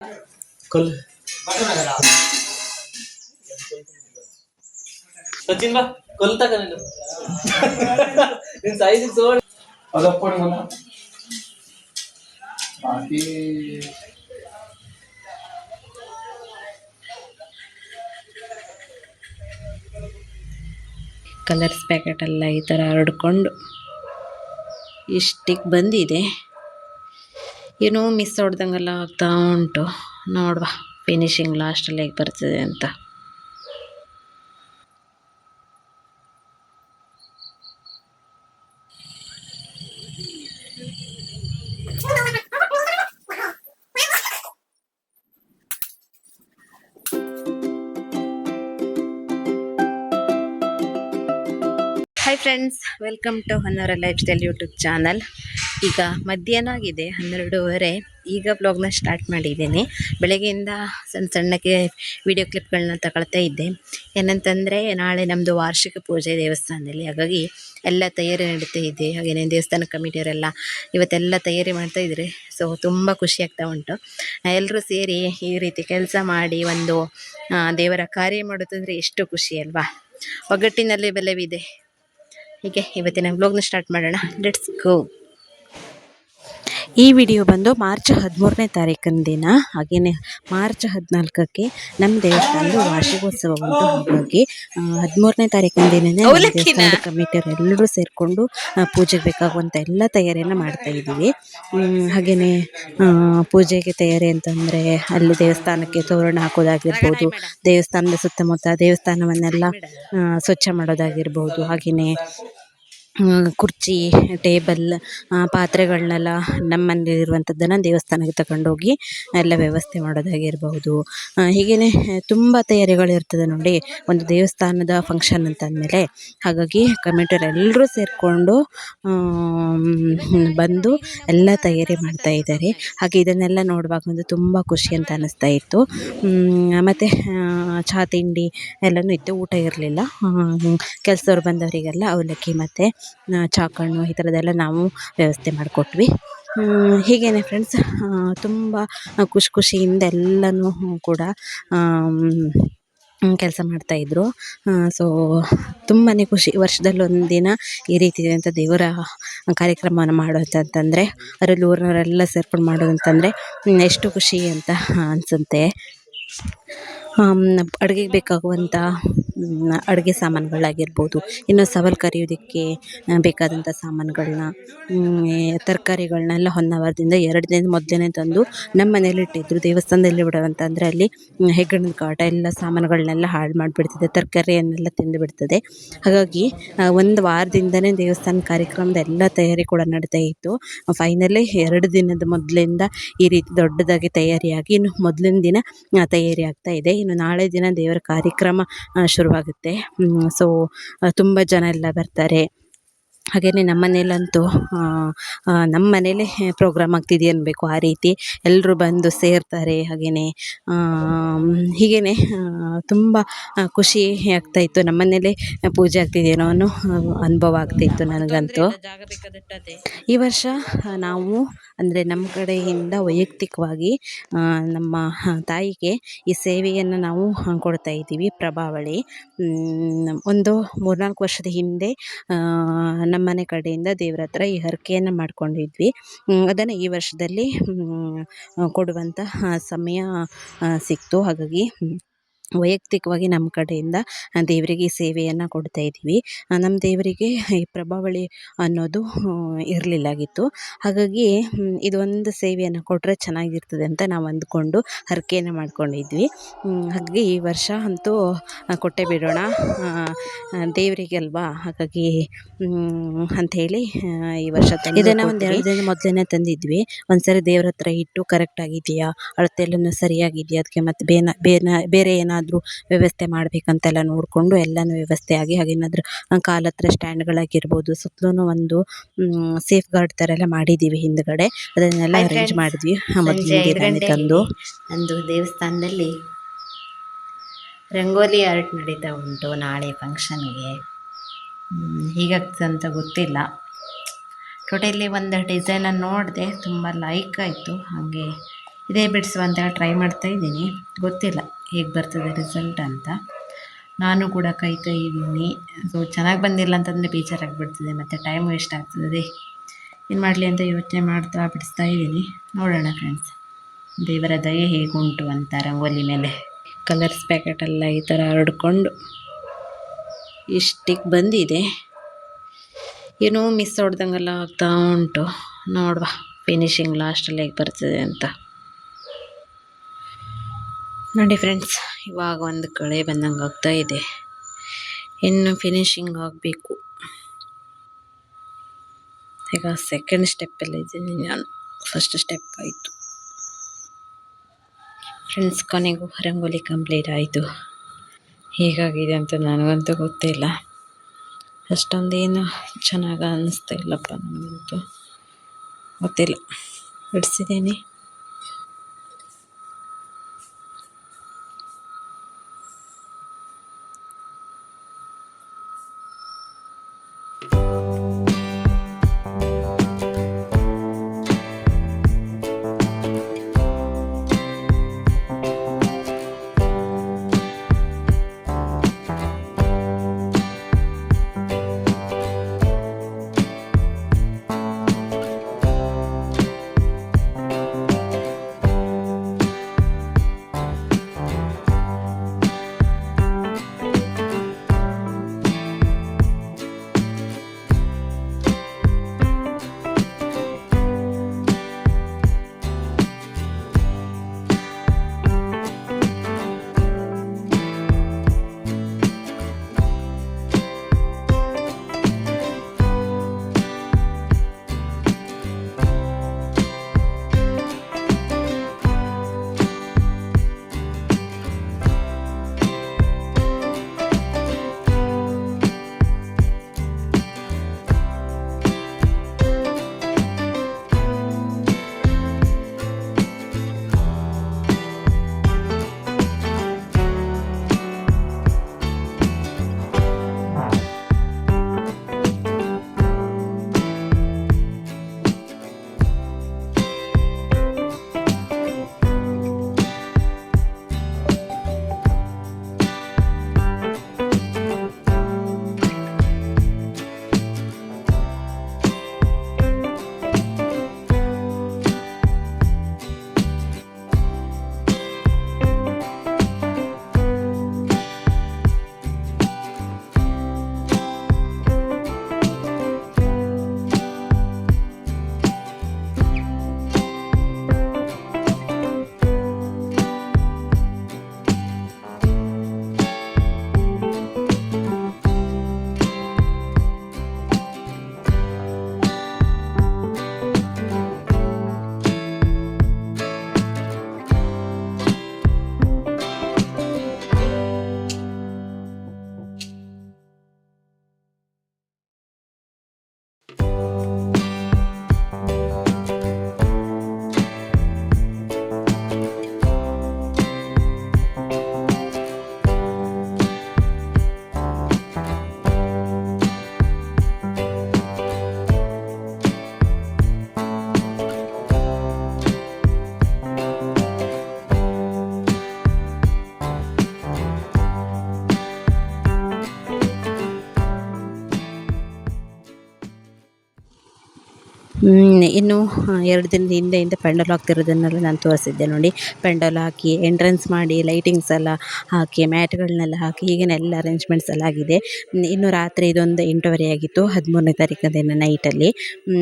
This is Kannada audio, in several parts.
कल सचिन बा कल तक इन साइज जोड़ ಅದಪ್ಪಣ ಬಾಕಿ ಕಲರ್ಸ್ ಪ್ಯಾಕೆಟ್ ಎಲ್ಲ ಈ ಥರ ಹರಡ್ಕೊಂಡು ಇಷ್ಟಿಗೆ ಬಂದಿದೆ. ಏನೋ ಮಿಸ್ ಹೊಡ್ದಂಗೆಲ್ಲ ಆಗ್ತಾ ಉಂಟು. ನೋಡುವ ಫಿನಿಶಿಂಗ್ ಲಾಸ್ಟಲ್ಲಿ ಹೇಗೆ ಬರ್ತದೆ ಅಂತ. Hi friends, welcome to Honnavara lifestyle YouTube channel. ಈಗ ಮಧ್ಯಾಹ್ನ ಆಗಿದೆ 12:30. ಈಗ ಬ್ಲಾಗ್ನ ಸ್ಟಾರ್ಟ್ ಮಾಡಿದ್ದೀನಿ. ಬೆಳಗ್ಗೆಯಿಂದ ಸಣ್ಣಕ್ಕೆ ವಿಡಿಯೋ ಕ್ಲಿಪ್ಗಳನ್ನ ತಗೊಳ್ತಾ ಇದ್ದೆ. ಏನಂತಂದರೆ ನಾಳೆ ನಮ್ಮದು ವಾರ್ಷಿಕ ಪೂಜೆ ದೇವಸ್ಥಾನದಲ್ಲಿ, ಹಾಗಾಗಿ ಎಲ್ಲ ತಯಾರಿ ನಡೀತಾ ಇದೆ. ಹಾಗೆಯೇ ದೇವಸ್ಥಾನ ಕಮಿಟಿಯವರೆಲ್ಲ ಇವತ್ತೆಲ್ಲ ತಯಾರಿ ಮಾಡ್ತಾಯಿದ್ದಾರೆ. ಸೊ ತುಂಬ ಖುಷಿ ಆಗ್ತಾ ಉಂಟು. ಎಲ್ಲರೂ ಸೇರಿ ಈ ರೀತಿ ಕೆಲಸ ಮಾಡಿ ಒಂದು ದೇವರ ಕಾರ್ಯ ಮಾಡೋದಂದರೆ ಎಷ್ಟು ಖುಷಿ ಅಲ್ವಾ. ಒಗ್ಗಟ್ಟಿನಲ್ಲಿ ಬಲವಿದೆ. ಹೀಗೆ ಇವತ್ತಿನ ವ್ಲಾಗ್ನ ಸ್ಟಾರ್ಟ್ ಮಾಡೋಣ. Let's go. ಈ ವಿಡಿಯೋ ಬಂದು ಮಾರ್ಚ್ 13ನೇ ತಾರೀಕಿನ ದಿನ. ಹಾಗೆಯೇ ಮಾರ್ಚ್ 14ಕ್ಕೆ ನಮ್ಮ ದೇವಸ್ಥಾನದ ವಾರ್ಷಿಕೋತ್ಸವ ಉಂಟು. ಹಾಗಾಗಿ 13ನೇ ತಾರೀಕಿನ ದಿನವೇ ದೇವಸ್ಥಾನದ ಕಮಿಟಿಯವರು ಎಲ್ಲರೂ ಸೇರಿಕೊಂಡು ಪೂಜೆಗೆ ಬೇಕಾಗುವಂಥ ಎಲ್ಲ ತಯಾರಿಯನ್ನು ಮಾಡ್ತಾ ಇದ್ದೀವಿ. ಹಾಗೆಯೇ ಪೂಜೆಗೆ ತಯಾರಿ ಅಂತಂದರೆ ಅಲ್ಲಿ ದೇವಸ್ಥಾನಕ್ಕೆ ತೋರಣ ಹಾಕೋದಾಗಿರ್ಬೋದು, ದೇವಸ್ಥಾನದ ಸುತ್ತಮುತ್ತ ದೇವಸ್ಥಾನವನ್ನೆಲ್ಲ ಸ್ವಚ್ಛ ಮಾಡೋದಾಗಿರ್ಬೋದು, ಹಾಗೆಯೇ ಕುರ್ಚಿ, ಟೇಬಲ್, ಪಾತ್ರೆಗಳನ್ನೆಲ್ಲ ನಮ್ಮ ಮನೇಲಿರುವಂಥದ್ದನ್ನು ದೇವಸ್ಥಾನಕ್ಕೆ ತಗೊಂಡೋಗಿ ಎಲ್ಲ ವ್ಯವಸ್ಥೆ ಮಾಡೋದಾಗಿರ್ಬೋದು. ಹೀಗೇ ತುಂಬ ತಯಾರಿಗಳಿರ್ತದೆ ನೋಡಿ ಒಂದು ದೇವಸ್ಥಾನದ ಫಂಕ್ಷನ್ ಅಂತಂದಮೇಲೆ. ಹಾಗಾಗಿ ಕಮಿಟಿಯವರೆಲ್ಲರೂ ಸೇರಿಕೊಂಡು ಬಂದು ಎಲ್ಲ ತಯಾರಿ ಮಾಡ್ತಾ ಇದ್ದಾರೆ. ಹಾಗೆ ಇದನ್ನೆಲ್ಲ ನೋಡುವಾಗ ಒಂದು ತುಂಬ ಖುಷಿ ಅಂತ ಅನ್ನಿಸ್ತಾ ಇತ್ತು. ಮತ್ತು ಚಹಾ ತಿಂಡಿ ಎಲ್ಲನೂ ಇತ್ತು. ಊಟ ಇರಲಿಲ್ಲ. ಕೆಲಸದವ್ರು ಬಂದವರಿಗೆಲ್ಲ ಅವಲಕ್ಕಿ ಮತ್ತು ಚಾಕಣ್ಣು ಈ ಥರದ್ದೆಲ್ಲ ನಾವು ವ್ಯವಸ್ಥೆ ಮಾಡಿಕೊಟ್ವಿ. ಹೀಗೇ ಫ್ರೆಂಡ್ಸ್ ತುಂಬ ಖುಷಿಯಿಂದ ಎಲ್ಲನೂ ಕೂಡ ಕೆಲಸ ಮಾಡ್ತಾಯಿದ್ರು. ಸೊ ತುಂಬಾ ಖುಷಿ. ವರ್ಷದಲ್ಲಿ ಒಂದಿನ ಈ ರೀತಿ ಅಂತ ದೇವರ ಕಾರ್ಯಕ್ರಮವನ್ನು ಮಾಡೋದಂತಂದರೆ, ಅದರಲ್ಲಿ ಊರಿನವರೆಲ್ಲ ಸೇರ್ಕೊಂಡು ಮಾಡೋದಂತಂದರೆ ಎಷ್ಟು ಖುಷಿ ಅಂತ ಅನಿಸುತ್ತೆ. ಅಡುಗೆಗೆ ಬೇಕಾಗುವಂಥ ಅಡುಗೆ ಸಾಮಾನುಗಳಾಗಿರ್ಬೋದು, ಇನ್ನು ಸವಾಲು ಕರಿಯೋದಕ್ಕೆ ಬೇಕಾದಂಥ ಸಾಮಾನುಗಳನ್ನ, ತರಕಾರಿಗಳನ್ನೆಲ್ಲ ಹೊನ್ನಾವರದಿಂದ 2 ದಿನದ ಮೊದಲೇ ತಂದು ನಮ್ಮ ಮನೇಲಿ ಇಟ್ಟಿದ್ರು. ದೇವಸ್ಥಾನದಲ್ಲಿ ಬಿಡುವಂತಂದರೆ ಅಲ್ಲಿ ಹೆಗ್ಗಣದ ಕಾಟ ಎಲ್ಲ ಸಾಮಾನುಗಳನ್ನೆಲ್ಲ ಹಾಳು ಮಾಡಿಬಿಡ್ತದೆ, ತರಕಾರಿಯನ್ನೆಲ್ಲ ತಿಂದು ಬಿಡ್ತದೆ. ಹಾಗಾಗಿ ಒಂದು ವಾರದಿಂದನೇ ದೇವಸ್ಥಾನ ಕಾರ್ಯಕ್ರಮದ ಎಲ್ಲ ತಯಾರಿ ಕೂಡ ನಡೀತಾ ಇತ್ತು. ಫೈನಲಿ 2 ದಿನದ ಮೊದಲಿಂದ ಈ ರೀತಿ ದೊಡ್ಡದಾಗಿ ತಯಾರಿಯಾಗಿ ಇನ್ನು ಮೊದಲಿನ ದಿನ ತಯಾರಿ ಆಗ್ತಾ ಇದೆ. ಇನ್ನು ನಾಳೆ ದಿನ ದೇವರ ಕಾರ್ಯಕ್ರಮ ಶುರುವಾಗುತ್ತೆ. ಸೊ ತುಂಬ ಜನ ಎಲ್ಲ ಬರ್ತಾರೆ. ಹಾಗೆಯೇ ನಮ್ಮ ಮನೇಲಂತೂ ನಮ್ಮ ಮನೇಲೇ ಪ್ರೋಗ್ರಾಮ್ ಆಗ್ತಿದೆ ಅನ್ಬೇಕು, ಆ ರೀತಿ ಎಲ್ಲರೂ ಬಂದು ಸೇರ್ತಾರೆ. ಹಾಗೆಯೇ ಹೀಗೇ ತುಂಬ ಖುಷಿ ಆಗ್ತಾಯಿತ್ತು. ನಮ್ಮ ಮನೇಲೇ ಪೂಜೆ ಆಗ್ತಿದೆಯೇನೋ ಅನ್ನೋ ಅನುಭವ ಆಗ್ತಾಯಿತ್ತು ನನಗಂತೂ. ಈ ವರ್ಷ ನಾವು ಅಂದರೆ ನಮ್ಮ ಕಡೆಯಿಂದ ವೈಯಕ್ತಿಕವಾಗಿ ನಮ್ಮ ತಾಯಿಗೆ ಈ ಸೇವೆಯನ್ನು ನಾವು ಕೊಡ್ತಾ ಇದ್ದೀವಿ. ಪ್ರಭಾವಳಿ ಒಂದು 3-4 ವರ್ಷದ ಹಿಂದೆ ನಮ್ಮ ಮನೆ ಕಡೆಯಿಂದ ದೇವ್ರ ಹತ್ರ ಈ ಹರಕೆಯನ್ನು ಮಾಡ್ಕೊಂಡಿದ್ವಿ. ಅದನ್ನು ಈ ವರ್ಷದಲ್ಲಿ ಕೊಡುವಂಥ ಸಮಯ ಸಿಕ್ತು. ಹಾಗಾಗಿ ವೈಯಕ್ತಿಕವಾಗಿ ನಮ್ಮ ಕಡೆಯಿಂದ ದೇವರಿಗೆ ಈ ಸೇವೆಯನ್ನು ಕೊಡ್ತಾ ಇದ್ದೀವಿ. ನಮ್ಮ ದೇವರಿಗೆ ಈ ಪ್ರಭಾವಳಿ ಅನ್ನೋದು ಇರಲಿಲ್ಲಾಗಿತ್ತು. ಹಾಗಾಗಿ ಇದೊಂದು ಸೇವೆಯನ್ನು ಕೊಟ್ಟರೆ ಚೆನ್ನಾಗಿರ್ತದೆ ಅಂತ ನಾವು ಅಂದ್ಕೊಂಡು ಹರಕೆಯನ್ನು ಮಾಡ್ಕೊಂಡಿದ್ವಿ. ಹಾಗಾಗಿ ಈ ವರ್ಷ ಅಂತೂ ಕೊಟ್ಟೇ ಬಿಡೋಣ, ದೇವರಿಗೆ ಅಲ್ವಾ. ಹಾಗಾಗಿ ಅಂಥೇಳಿ ಈ ವರ್ಷ ಇದನ್ನು ಒಂದು 2 ದಿನ ಮೊದಲೇ ತಂದಿದ್ವಿ. ಒಂದ್ಸರಿ ದೇವ್ರ ಹತ್ರ ಇಟ್ಟು ಕರೆಕ್ಟ್ ಆಗಿದೆಯಾ, ಅಳತೆ ಎಲ್ಲನೂ ಸರಿಯಾಗಿದೆಯಾ, ಅದಕ್ಕೆ ಮತ್ತು ಬೇರೆ ಏನಾದರೂ ವ್ಯವಸ್ಥೆ ಮಾಡಬೇಕಂತೆಲ್ಲ ನೋಡಿಕೊಂಡು ಎಲ್ಲನೂ ವ್ಯವಸ್ಥೆ ಆಗಿ, ಹಾಗೇನಾದರೂ ಕಾಲ ಹತ್ರ ಸ್ಟ್ಯಾಂಡ್ಗಳಾಗಿರ್ಬೋದು, ಸುತ್ತಲೂ ಒಂದು ಸೇಫ್ ಗಾರ್ಡ್ ಥರ ಎಲ್ಲ ಮಾಡಿದ್ದೀವಿ ಹಿಂದ್ಗಡೆ. ಅದನ್ನೆಲ್ಲ ಅರೇಂಜ್ ಮಾಡಿದ್ವಿ ಮೊದಲಿನ ದಿನ ತಂದು. ಒಂದು ದೇವಸ್ಥಾನದಲ್ಲಿ ರಂಗೋಲಿ ಆರ್ಟ್ ನಡೀತಾ ಉಂಟು ನಾಳೆ ಫಂಕ್ಷನ್ಗೆ. ಹೀಗಾಗ್ತದೆ ಅಂತ ಗೊತ್ತಿಲ್ಲ. ಟೋಟಲಿ ಒಂದು ಡಿಸೈನನ್ನು ನೋಡಿದೆ, ತುಂಬ ಲೈಕ್ ಆಯಿತು. ಹಾಗೆ ಇದೇ ಬಿಡಿಸುವ ಅಂತ ಟ್ರೈ ಮಾಡ್ತಾ ಇದ್ದೀನಿ. ಗೊತ್ತಿಲ್ಲ ಹೇಗೆ ಬರ್ತದೆ ರಿಸಲ್ಟ್ ಅಂತ. ನಾನು ಕೂಡ ಕಾಯ್ತಾ ಇದ್ದೀನಿ. ಸೊ ಚೆನ್ನಾಗಿ ಬಂದಿಲ್ಲ ಅಂತಂದರೆ ಬೇಜಾರಾಗಿಬಿಡ್ತದೆ, ಮತ್ತು ಟೈಮ್ ವೇಸ್ಟ್ ಆಗ್ತದೆ. ಏನು ಮಾಡಲಿ ಅಂತ ಯೋಚನೆ ಮಾಡ್ತಾ ಬಿಡಿಸ್ತಾ ಇದ್ದೀನಿ. ನೋಡೋಣ ಫ್ರೆಂಡ್ಸ್, ದೇವರ ದಯೆ ಹೇಗುಂಟು ಅಂತ ರಂಗೋಲಿ ಮೇಲೆ. ಕಲರ್ಸ್ ಪ್ಯಾಕೆಟೆಲ್ಲ ಈ ಥರ ಹರಡ್ಕೊಂಡು ಇಷ್ಟಿಗೆ ಬಂದಿದೆ. ಏನೋ ಮಿಸ್ ಹೊಡ್ದಂಗೆಲ್ಲ ಆಗ್ತಾ ಉಂಟು. ನೋಡುವ ಫಿನಿಶಿಂಗ್ ಲಾಸ್ಟಲ್ಲಿ ಹೇಗೆ ಬರ್ತದೆ ಅಂತ. ನೋಡಿ ಫ್ರೆಂಡ್ಸ್, ಇವಾಗ ಒಂದು ಕಳೆ ಬಂದಂಗೆ ಆಗ್ತಾ ಇದೆ. ಇನ್ನು ಫಿನಿಶಿಂಗ್ ಆಗಬೇಕು. ಈಗ ಸೆಕೆಂಡ್ ಸ್ಟೆಪ್ಪಲ್ಲಿ ಇದ್ದೀನಿ ನಾನು. ಫಸ್ಟ್ ಸ್ಟೆಪ್ ಆಯಿತು ಫ್ರೆಂಡ್ಸ್. ಕೊನೆಗೂ ರಂಗೋಲಿ ಕಂಪ್ಲೀಟ್ ಆಯಿತು. ಹೇಗಾಗಿದೆ ಅಂತ ನನಗಂತೂ ಗೊತ್ತಿಲ್ಲ. ಅಷ್ಟೊಂದೇನು ಚೆನ್ನಾಗಿ ಅನ್ನಿಸ್ತಾ ಇಲ್ಲಪ್ಪ ನನಗಂತೂ. ಗೊತ್ತಿಲ್ಲ, ಬಿಡಿಸಿದ್ದೀನಿ. ಇನ್ನು 2 ದಿನದ ಹಿಂದೆ ಪೆಂಡಲ್ ಹಾಕ್ತಿರೋದನ್ನೆಲ್ಲ ನಾನು ತೋರಿಸಿದ್ದೆ ನೋಡಿ. ಪೆಂಡಲ್ ಹಾಕಿ ಎಂಟ್ರೆನ್ಸ್ ಮಾಡಿ ಲೈಟಿಂಗ್ಸ್ ಎಲ್ಲ ಹಾಕಿ ಮ್ಯಾಟ್ಗಳನ್ನೆಲ್ಲ ಹಾಕಿ ಈಗಿನೆಲ್ಲ ಅರೇಂಜ್ಮೆಂಟ್ಸ್ ಎಲ್ಲ ಆಗಿದೆ. ಇನ್ನು ರಾತ್ರಿ ಇದೊಂದು 8:30 ಆಗಿತ್ತು 13ನೇ ತಾರೀಕಿನ ದಿನ ನೈಟಲ್ಲಿ.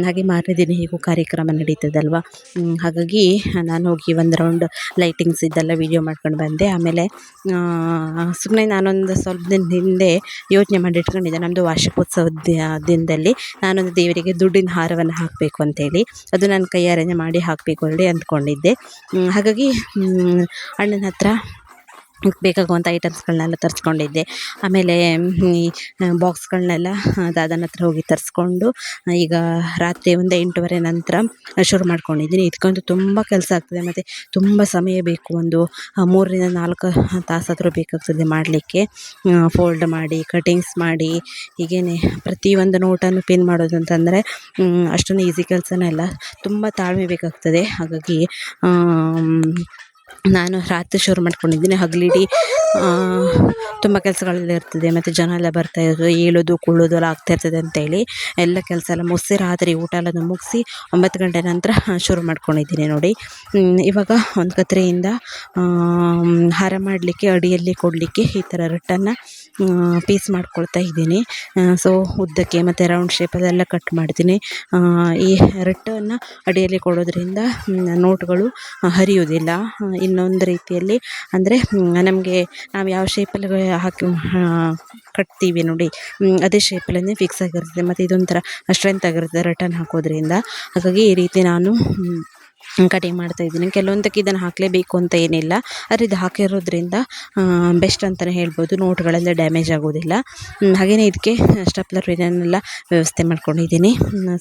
ಹಾಗೆ ಮಾರನೇ ದಿನ ಹೇಗೂ ಕಾರ್ಯಕ್ರಮ ನಡೀತದಲ್ವ, ಹಾಗಾಗಿ ನಾನು ಹೋಗಿ ಒಂದು ರೌಂಡ್ ಲೈಟಿಂಗ್ಸ್ ಇದೆಲ್ಲ ವೀಡಿಯೋ ಮಾಡ್ಕೊಂಡು ಬಂದೆ. ಆಮೇಲೆ ಸುಮ್ಮನೆ ನಾನೊಂದು ಸ್ವಲ್ಪ ದಿನದ ಹಿಂದೆ ಯೋಚನೆ ಮಾಡಿ ಇಟ್ಕೊಂಡಿದ್ದೆ, ನಮ್ಮದು ವಾರ್ಷಿಕೋತ್ಸವದ ದಿನದಲ್ಲಿ ನಾನೊಂದು ದೇವರಿಗೆ ದುಡ್ಡಿನ ಹಾರವನ್ನು ಹಾಕಬೇಕು ಅಂತೇಳಿ. ಅದು ನನ್ನ ಕೈಯಾರೆ ಮಾಡಿ ಹಾಕಬೇಕು ಹೇಳಿ ಅಂದ್ಕೊಂಡಿದ್ದೆ. ಹಾಗಾಗಿ ಅಣ್ಣನ ಹತ್ರ ಬೇಕಾಗುವಂಥ ಐಟಮ್ಸ್ಗಳನ್ನೆಲ್ಲ ತರಿಸ್ಕೊಂಡಿದ್ದೆ. ಆಮೇಲೆ ಈ ಬಾಕ್ಸ್ಗಳನ್ನೆಲ್ಲ ದಾದನ ಹತ್ರ ಹೋಗಿ ತರಿಸ್ಕೊಂಡು ಈಗ ರಾತ್ರಿ ಒಂದು 8:30 ನಂತರ ಶುರು ಮಾಡ್ಕೊಂಡಿದ್ದೀನಿ. ಇದಕ್ಕಂತೂ ತುಂಬ ಕೆಲಸ ಆಗ್ತದೆ ಮತ್ತು ತುಂಬ ಸಮಯ ಬೇಕು. ಒಂದು 3ರಿಂದ 4 ತಾಸಾದರೂ ಬೇಕಾಗ್ತದೆ ಮಾಡಲಿಕ್ಕೆ. ಫೋಲ್ಡ್ ಮಾಡಿ, ಕಟಿಂಗ್ಸ್ ಮಾಡಿ, ಹೀಗೇ ಪ್ರತಿಯೊಂದು ನೋಟನ್ನು ಪಿನ್ ಮಾಡೋದು ಅಂತಂದರೆ ಅಷ್ಟೊಂದು ಈಸಿ ಕೆಲಸನೇ ಅಲ್ಲ, ತುಂಬ ತಾಳ್ಮೆ ಬೇಕಾಗ್ತದೆ. ಹಾಗಾಗಿ ನಾನು ರಾತ್ರಿ ಶುರು ಮಾಡ್ಕೊಂಡಿದ್ದೀನಿ. ಹಗಲಿಡೀ ತುಂಬ ಕೆಲಸಗಳೆಲ್ಲ ಇರ್ತದೆ ಮತ್ತು ಜನ ಎಲ್ಲ ಬರ್ತಾ ಇರೋದು, ಏಳೋದು ಕುಳ್ಳೋದು ಎಲ್ಲ ಆಗ್ತಾ ಇರ್ತದೆ ಅಂತೇಳಿ ಎಲ್ಲ ಕೆಲಸ ಎಲ್ಲ ಮುಗಿಸಿ ರಾತ್ರಿ ಊಟ ಎಲ್ಲನೂ ಮುಗಿಸಿ 9 ಗಂಟೆ ನಂತರ ಶುರು ಮಾಡ್ಕೊಂಡಿದ್ದೀನಿ ನೋಡಿ. ಇವಾಗ ಒಂದು ಕತ್ರಿಯಿಂದ ಹಾರ ಮಾಡಲಿಕ್ಕೆ, ಅಡಿಯಲ್ಲಿ ಕೊಡಲಿಕ್ಕೆ ಈ ಥರ ರಟ್ಟನ್ನು ಪೀಸ್ ಮಾಡ್ಕೊಳ್ತಾ ಇದ್ದೀನಿ. ಸೊ ಉದ್ದಕ್ಕೆ ಮತ್ತು ರೌಂಡ್ ಶೇಪಲ್ಲೆಲ್ಲ ಕಟ್ ಮಾಡ್ತೀನಿ. ಈ ರಟ್ಟನ್ನು ಅಡಿಯಲ್ಲಿ ಕೊಡೋದ್ರಿಂದ ನೋಟ್ಗಳು ಹರಿಯೋದಿಲ್ಲ. ಇನ್ನೊಂದು ರೀತಿಯಲ್ಲಿ ಅಂದರೆ ನಮಗೆ ನಾವು ಯಾವ ಶೇಪಲ್ಲಿ ಹಾಕಿ ಕಟ್ತೀವಿ ನೋಡಿ, ಅದೇ ಶೇಪಲ್ಲೇ ಫಿಕ್ಸ್ ಆಗಿರ್ತದೆ ಮತ್ತು ಇದೊಂಥರ ಸ್ಟ್ರೆಂತ್ ಆಗಿರ್ತದೆ ರಟನ್ ಹಾಕೋದ್ರಿಂದ. ಹಾಗಾಗಿ ಈ ರೀತಿ ನಾನು ಕಟಿಂಗ್ ಮಾಡ್ತಾಯಿದ್ದೀನಿ. ಕೆಲವೊಂದಕ್ಕೆ ಇದನ್ನು ಹಾಕಲೇಬೇಕು ಅಂತ ಏನಿಲ್ಲ, ಆದರೆ ಇದು ಹಾಕಿರೋದ್ರಿಂದ ಬೆಸ್ಟ್ ಅಂತಲೇ ಹೇಳ್ಬೋದು. ನೋಟ್ಗಳೆಲ್ಲ ಡ್ಯಾಮೇಜ್ ಆಗೋದಿಲ್ಲ. ಹಾಗೆಯೇ ಇದಕ್ಕೆ ಸ್ಟೆಪ್ಲರ್ ಇದನ್ನೆಲ್ಲ ವ್ಯವಸ್ಥೆ ಮಾಡ್ಕೊಂಡಿದ್ದೀನಿ.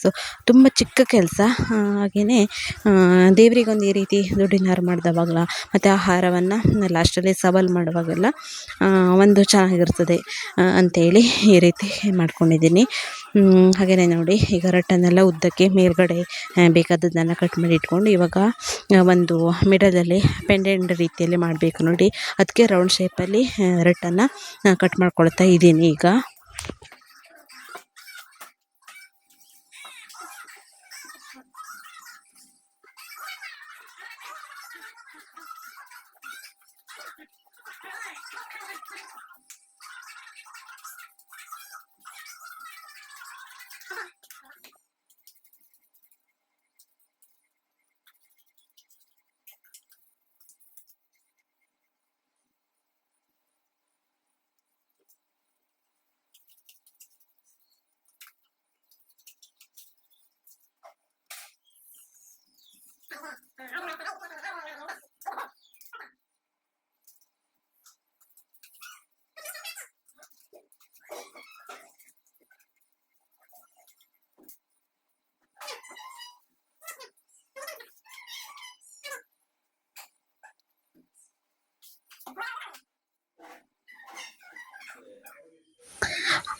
ಸೊ ತುಂಬ ಚಿಕ್ಕ ಕೆಲಸ. ಹಾಗೆಯೇ ದೇವರಿಗೊಂದು ಈ ರೀತಿ ದುಡ್ಡಿನ ಹಾರ ಮಾಡಿದವಾಗಲ ಮತ್ತು ಆ ಹಾರವನ್ನು ಲಾಸ್ಟಲ್ಲಿ ಸವಾಲು ಮಾಡುವಾಗೆಲ್ಲ ಒಂದು ಚೆನ್ನಾಗಿರ್ತದೆ ಅಂಥೇಳಿ ಈ ರೀತಿ ಮಾಡ್ಕೊಂಡಿದ್ದೀನಿ. ಹಾಗೆಯೇ ನೋಡಿ, ಈಗ ರಟ್ಟನ್ನೆಲ್ಲ ಉದ್ದಕ್ಕೆ ಮೇಲ್ಗಡೆ ಬೇಕಾದದ್ದನ್ನು ಕಟ್ ಮಾಡಿ ಇಟ್ಕೊಂಡು ಇವಾಗ ಒಂದು ಮಿಡಲಲ್ಲಿ ಪೆಂಡೆಂಟ್ ರೀತಿಯಲ್ಲಿ ಮಾಡಬೇಕು ನೋಡಿ, ಅದಕ್ಕೆ ರೌಂಡ್ ಶೇಪಲ್ಲಿ ರಟ್ಟನ್ನು ಕಟ್ ಮಾಡ್ಕೊಳ್ತಾ ಇದ್ದೀನಿ ಈಗ.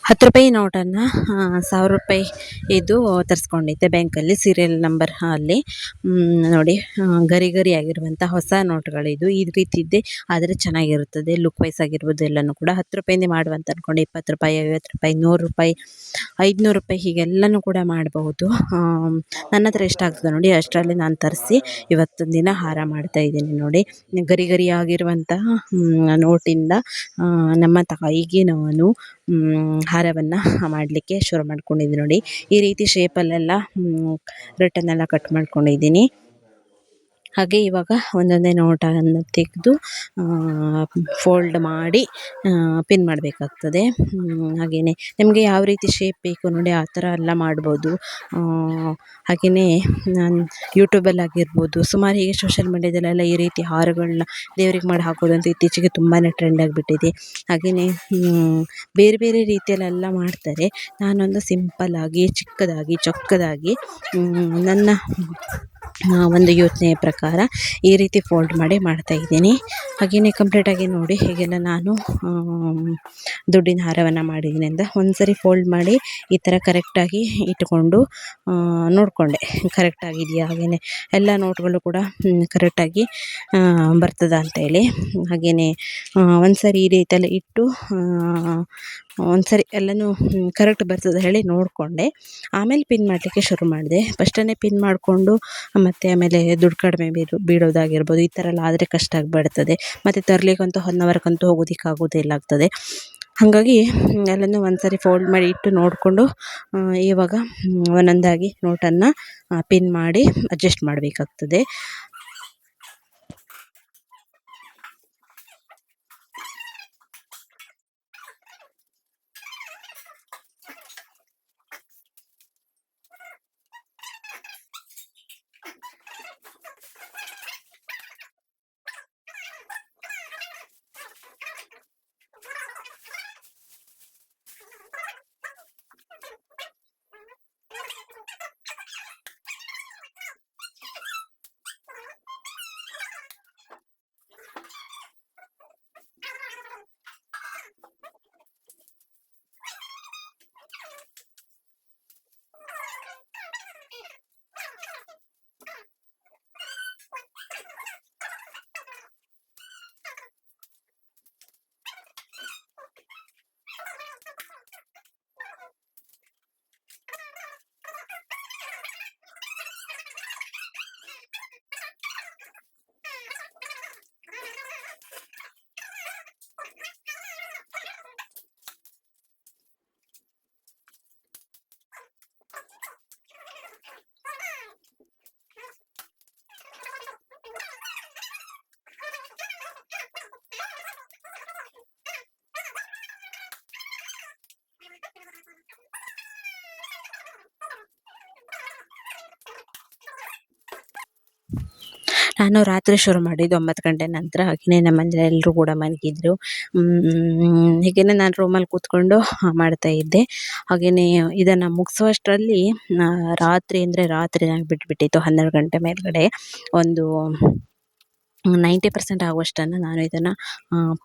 ₹10 ನೋಟನ್ನು ₹1000 ಇದು ತರಿಸ್ಕೊಂಡಿದ್ದೆ ಬ್ಯಾಂಕಲ್ಲಿ, ಸೀರಿಯಲ್ ನಂಬರ್ ಅಲ್ಲಿ. ನೋಡಿ, ಗರಿ ಗರಿ ಆಗಿರುವಂಥ ಹೊಸ ನೋಟ್ಗಳಿದು. ಈ ರೀತಿ ಇದ್ದೇ ಆದರೆ ಚೆನ್ನಾಗಿರುತ್ತದೆ, ಲುಕ್ ವೈಸ್ ಆಗಿರ್ಬೋದು ಎಲ್ಲನೂ ಕೂಡ. ₹10 ಮಾಡುವಂತ ಅಂದ್ಕೊಂಡು ₹20, ₹50, ₹100, ₹500 ಹೀಗೆಲ್ಲನೂ ಕೂಡ ಮಾಡಬಹುದು. ನನ್ನ ಹತ್ರ ಎಷ್ಟಾಗ್ತದೆ ನೋಡಿ ಅಷ್ಟರಲ್ಲಿ ನಾನು ತರಿಸಿ ಇವತ್ತೊಂದು ದಿನ ಹಾರ ಮಾಡ್ತಾಯಿದ್ದೀನಿ ನೋಡಿ. ಗರಿ ಗರಿ ಆಗಿರುವಂತಹ ನೋಟಿಂದ ನಮ್ಮ ತಾಯಿಗೆ ನಾನು ಹಾರವನ್ನು ಮಾಡಲಿಕ್ಕೆ ಶುರು ಮಾಡ್ಕೊಂಡಿದ್ದೀನಿ ನೋಡಿ. ಈ ರೀತಿ ಶೇಪಲ್ಲೆಲ್ಲ ರಟ್ಟನ್ನೆಲ್ಲ ಕಟ್ ಮಾಡ್ಕೊಂಡಿದ್ದೀನಿ. ಹಾಗೆ ಇವಾಗ ಒಂದೊಂದೇ ನೋಟನ್ನು ತೆಗೆದು ಫೋಲ್ಡ್ ಮಾಡಿ ಪಿನ್ ಮಾಡಬೇಕಾಗ್ತದೆ. ಹಾಗೆಯೇ ನಿಮಗೆ ಯಾವ ರೀತಿ ಶೇಪ್ ಬೇಕು ನೋಡಿ ಆ ಥರ ಎಲ್ಲ ಮಾಡ್ಬೋದು. ಹಾಗೆಯೇ ನಾನು ಯೂಟ್ಯೂಬಲ್ಲಿ ಆಗಿರ್ಬೋದು, ಸುಮಾರು ಹೀಗೆ ಸೋಷಿಯಲ್ ಮೀಡ್ಯಾದಲ್ಲೆಲ್ಲ ಈ ರೀತಿ ಹಾರಗಳನ್ನ ದೇವ್ರಿಗೆ ಮಾಡಿ ಹಾಕೋದಂತೂ ಇತ್ತೀಚೆಗೆ ತುಂಬಾ ಟ್ರೆಂಡ್ ಆಗಿಬಿಟ್ಟಿದೆ. ಹಾಗೆಯೇ ಬೇರೆ ಬೇರೆ ರೀತಿಯಲ್ಲೆಲ್ಲ ಮಾಡ್ತಾರೆ. ನಾನೊಂದು ಸಿಂಪಲ್ಲಾಗಿ, ಚಿಕ್ಕದಾಗಿ, ಚೊಕ್ಕದಾಗಿ ನನ್ನ ಒಂದು ಯೋಚನೆಯ ಪ್ರಕಾರ ಈ ರೀತಿ ಫೋಲ್ಡ್ ಮಾಡಿ ಮಾಡ್ತಾಯಿದ್ದೀನಿ. ಹಾಗೆಯೇ ಕಂಪ್ಲೀಟಾಗಿ ನೋಡಿ ಹೀಗೆಲ್ಲ ನಾನು ದುಡ್ಡಿನ ಹಾರವನ್ನು ಮಾಡಿದ್ದೀನಿ ಅಂತ ಒಂದು ಸರಿ ಫೋಲ್ಡ್ ಮಾಡಿ ಈ ಥರ ಕರೆಕ್ಟಾಗಿ ಇಟ್ಕೊಂಡು ನೋಡಿಕೊಂಡೆ ಕರೆಕ್ಟಾಗಿದೆಯಾ, ಹಾಗೆಯೇ ಎಲ್ಲ ನೋಟ್ಗಳು ಕೂಡ ಕರೆಕ್ಟಾಗಿ ಬರ್ತದೆ ಅಂತೇಳಿ. ಹಾಗೆಯೇ ಒಂದು ಸರಿ ಈ ರೀತಿಯಲ್ಲಿ ಇಟ್ಟು ಒಂದು ಸರಿ ಎಲ್ಲನೂ ಕರೆಕ್ಟ್ ಬರ್ತದೆ ಹೇಳಿ ನೋಡಿಕೊಂಡೆ. ಆಮೇಲೆ ಪಿನ್ ಮಾಡಲಿಕ್ಕೆ ಶುರು ಮಾಡಿದೆ. ಫಸ್ಟನ್ನೇ ಪಿನ್ ಮಾಡಿಕೊಂಡು ಮತ್ತು ಆಮೇಲೆ ದುಡ್ಡು ಕಡಿಮೆ ಬೀಳೋದಾಗಿರ್ಬೋದು, ಈ ಥರ ಎಲ್ಲ ಆದರೆ ಕಷ್ಟ ಆಗಿಬಿಡ್ತದೆ. ಮತ್ತು ತರಲಿಕ್ಕಂತೂ 1 ಅವರ್ಗಂತೂ ಹೋಗೋದಕ್ಕಾಗೋದಿಲ್ಲ ಆಗ್ತದೆ. ಹಾಗಾಗಿ ಎಲ್ಲನೂ ಒಂದು ಸರಿ ಫೋಲ್ಡ್ ಮಾಡಿ ಇಟ್ಟು ನೋಡಿಕೊಂಡು ಇವಾಗ ಒಂದೊಂದಾಗಿ ನೋಟನ್ನು ಪಿನ್ ಮಾಡಿ ಅಡ್ಜಸ್ಟ್ ಮಾಡಬೇಕಾಗ್ತದೆ. ನಾನು ರಾತ್ರಿ ಶುರು ಮಾಡಿದ್ದು 9 ಗಂಟೆ ನಂತರ. ಹಾಗೆಯೇ ನಮ್ಮ ಮನೇಲಿ ಎಲ್ಲರೂ ಕೂಡ ಮಲಗಿದ್ರು. ಹೀಗೇನೆ ನಾನು ರೂಮಲ್ಲಿ ಕೂತ್ಕೊಂಡು ಮಾಡ್ತಾ ಇದ್ದೆ. ಹಾಗೆಯೇ ಇದನ್ನು ಮುಗಿಸುವಷ್ಟರಲ್ಲಿ ರಾತ್ರಿ ಅಂದರೆ ರಾತ್ರಿನಾಗಿ ಬಿಟ್ಬಿಟ್ಟಿತ್ತು. 12 ಗಂಟೆ ಮೇಲ್ಗಡೆ ಒಂದು 90% ಆಗುವಷ್ಟನ್ನು ನಾನು ಇದನ್ನು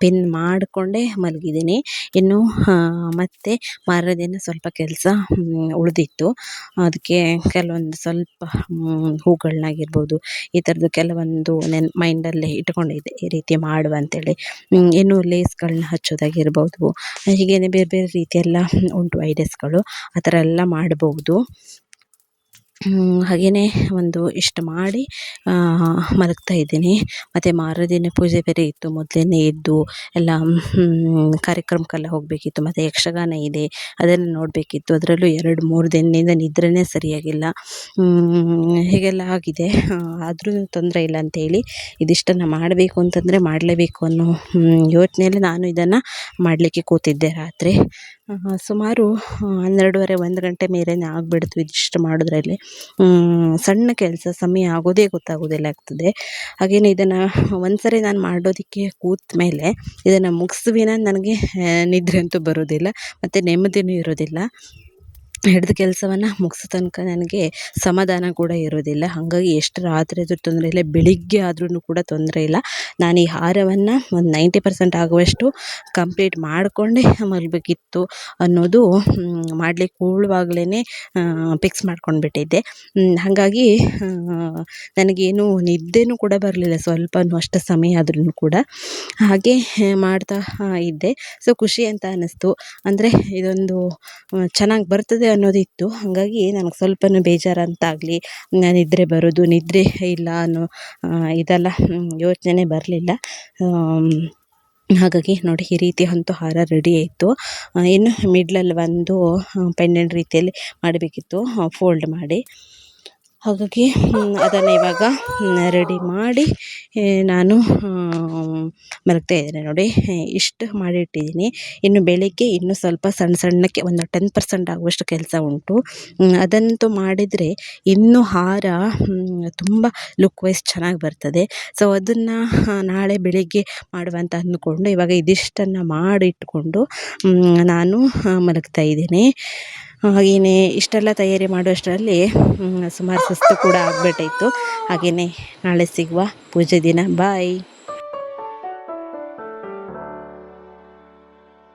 ಪಿನ್ ಮಾಡಿಕೊಂಡೇ ಮಲಗಿದ್ದೀನಿ. ಇನ್ನು ಮತ್ತು ಮಾರನೇ ಸ್ವಲ್ಪ ಕೆಲಸ ಉಳಿದಿತ್ತು. ಅದಕ್ಕೆ ಕೆಲವೊಂದು ಸ್ವಲ್ಪ ಹೂಗಳನ್ನಾಗಿರ್ಬೋದು, ಈ ಥರದ್ದು ಕೆಲವೊಂದು ಮೈಂಡಲ್ಲೇ ಇಟ್ಕೊಂಡಿದ್ದೆ ಈ ರೀತಿ ಮಾಡುವ ಅಂತೇಳಿ. ಇನ್ನು ಲೇಸ್ಗಳನ್ನ ಹಚ್ಚೋದಾಗಿರ್ಬೋದು, ಹೀಗೇನೆ ಬೇರೆ ಬೇರೆ ರೀತಿಯೆಲ್ಲ ಉಂಟು ಐಡಿಯಾಸ್ಗಳು. ಆ ಥರ ಎಲ್ಲ ಮಾಡ್ಬೋದು. ಹಾಗೆಯೇ ಇಷ್ಟು ಮಾಡಿ ಮಲಗ್ತಾ ಇದ್ದೀನಿ. ಮತ್ತು ಮಾರದಿನ ಪೂಜೆ ಬೇರೆ ಇತ್ತು. ಮೊದಲೇ ಎದ್ದು ಎಲ್ಲ ಕಾರ್ಯಕ್ರಮಕ್ಕೆಲ್ಲ ಹೋಗಬೇಕಿತ್ತು. ಮತ್ತು ಯಕ್ಷಗಾನ ಇದೆ, ಅದನ್ನು ನೋಡಬೇಕಿತ್ತು. ಅದರಲ್ಲೂ 2-3 ದಿನದಿಂದ ನಿದ್ರೆನೇ ಸರಿಯಾಗಿಲ್ಲ. ಹೀಗೆಲ್ಲ ಆಗಿದೆ. ಆದ್ರೂ ತೊಂದರೆ ಇಲ್ಲ ಅಂಥೇಳಿ ಇದಿಷ್ಟನ್ನು ಮಾಡಬೇಕು ಅಂತಂದರೆ ಮಾಡಲೇಬೇಕು ಅನ್ನೋ ಯೋಚನೆಯಲ್ಲಿ ನಾನು ಇದನ್ನು ಮಾಡಲಿಕ್ಕೆ ಕೂತಿದ್ದೆ ರಾತ್ರಿ. ಸುಮಾರು 12:30-1 ಗಂಟೆ ಮೇಲೇ ಆಗಿಬಿಡ್ತು ಇದಿಷ್ಟು ಮಾಡೋದ್ರಲ್ಲಿ. ಸಣ್ಣ ಕೆಲಸ, ಸಮಯ ಆಗೋದೇ ಗೊತ್ತಾಗೋದಿಲ್ಲ ಆಗ್ತದೆ. ಹಾಗೆಯೇ ಇದನ್ನು ಒಂದ್ಸರಿ ನಾನು ಮಾಡೋದಕ್ಕೆ ಕೂತ ಮೇಲೆ ಇದನ್ನು ಮುಗಿಸುವಿನ ನನಗೆ ನಿದ್ರೆ ಅಂತೂ ಬರೋದಿಲ್ಲ, ಮತ್ತು ನೆಮ್ಮದಿನೂ ಇರೋದಿಲ್ಲ. ಹಿಡಿದ ಕೆಲಸವನ್ನು ಮುಗಿಸೋ ತನಕ ನನಗೆ ಸಮಾಧಾನ ಕೂಡ ಇರೋದಿಲ್ಲ. ಹಾಗಾಗಿ ಎಷ್ಟು ರಾತ್ರಿ ಆದರೂ ತೊಂದರೆ ಇಲ್ಲ, ಬೆಳಿಗ್ಗೆ ಆದ್ರೂ ಕೂಡ ತೊಂದರೆ ಇಲ್ಲ. ನಾನು ಈ ಹಾರವನ್ನು ಒಂದು 90% ಆಗುವಷ್ಟು ಕಂಪ್ಲೀಟ್ ಮಾಡಿಕೊಂಡೇ ಮಲಗಬೇಕಿತ್ತು ಅನ್ನೋದು ಮಾಡಲಿಕ್ಕೆ ಕೂಳುವಾಗಲೇ ಫಿಕ್ಸ್ ಮಾಡ್ಕೊಂಡ್ಬಿಟ್ಟಿದ್ದೆ. ಹಾಗಾಗಿ ನನಗೇನು ನಿದ್ದೆನೂ ಕೂಡ ಬರಲಿಲ್ಲ ಸ್ವಲ್ಪನೂ, ಅಷ್ಟು ಸಮಯ ಆದ್ರೂ ಕೂಡ. ಹಾಗೆ ಮಾಡ್ತಾ ಇದ್ದೆ. ಸೊ ಖುಷಿ ಅಂತ ಅನ್ನಿಸ್ತು. ಅಂದರೆ ಇದೊಂದು ಚೆನ್ನಾಗಿ ಬರ್ತದೆ ಅನ್ನೋದಿತ್ತು. ಹಾಗಾಗಿ ನನಗೆ ಸ್ವಲ್ಪನೂ ಬೇಜಾರಂತಾಗಲಿ, ನಿದ್ರೆ ಬರೋದು, ನಿದ್ರೆ ಇಲ್ಲ ಅನ್ನೋ ಇದೆಲ್ಲ ಯೋಚನೆ ಬರಲಿಲ್ಲ. ಹಾಗಾಗಿ ನೋಡಿ, ಈ ರೀತಿ ಅಂತೂ ಹಾರ ರೆಡಿ ಆಯಿತು. ಇನ್ನು ಮಿಡ್ಲಲ್ಲಿ ಒಂದು ಪೆಂಡೆಂಟ್ ರೀತಿಯಲ್ಲಿ ಮಾಡಬೇಕಿತ್ತು, ಫೋಲ್ಡ್ ಮಾಡಿ. ಹಾಗಾಗಿ ಅದನ್ನು ಇವಾಗ ರೆಡಿ ಮಾಡಿ ನಾನು ಮಲಗ್ತಾ ಇದ್ದೇನೆ. ನೋಡಿ, ಇಷ್ಟು ಮಾಡಿಟ್ಟಿದ್ದೀನಿ. ಇನ್ನು ಬೆಳಿಗ್ಗೆ ಇನ್ನೂ ಸ್ವಲ್ಪ ಸಣ್ಣ ಸಣ್ಣಕ್ಕೆ ಒಂದು 10% ಆಗುವಷ್ಟು ಕೆಲಸ ಉಂಟು. ಅದಂತೂ ಮಾಡಿದರೆ ಇನ್ನೂ ಹಾರ ತುಂಬ ಲುಕ್ ವೈಸ್ ಚೆನ್ನಾಗಿ ಬರ್ತದೆ. ಸೊ ಅದನ್ನು ನಾಳೆ ಬೆಳಿಗ್ಗೆ ಮಾಡುವಂತ ಅಂದ್ಕೊಂಡು ಇವಾಗ ಇದಿಷ್ಟನ್ನು ಮಾಡಿಟ್ಕೊಂಡು ನಾನು ಮಲಗ್ತಾ ಇದ್ದೀನಿ. ಹಾಗೆಯೇ ಇಷ್ಟೆಲ್ಲ ತಯಾರಿ ಮಾಡುವಷ್ಟರಲ್ಲಿ ಸುಮಾರು ಸುಸ್ತು ಕೂಡ ಆಗಿಬಿಟ್ಟಿತ್ತು. ಹಾಗೆಯೇ ನಾಳೆ ಸಿಗುವ ಪೂಜೆ ದಿನ. ಬಾಯ್.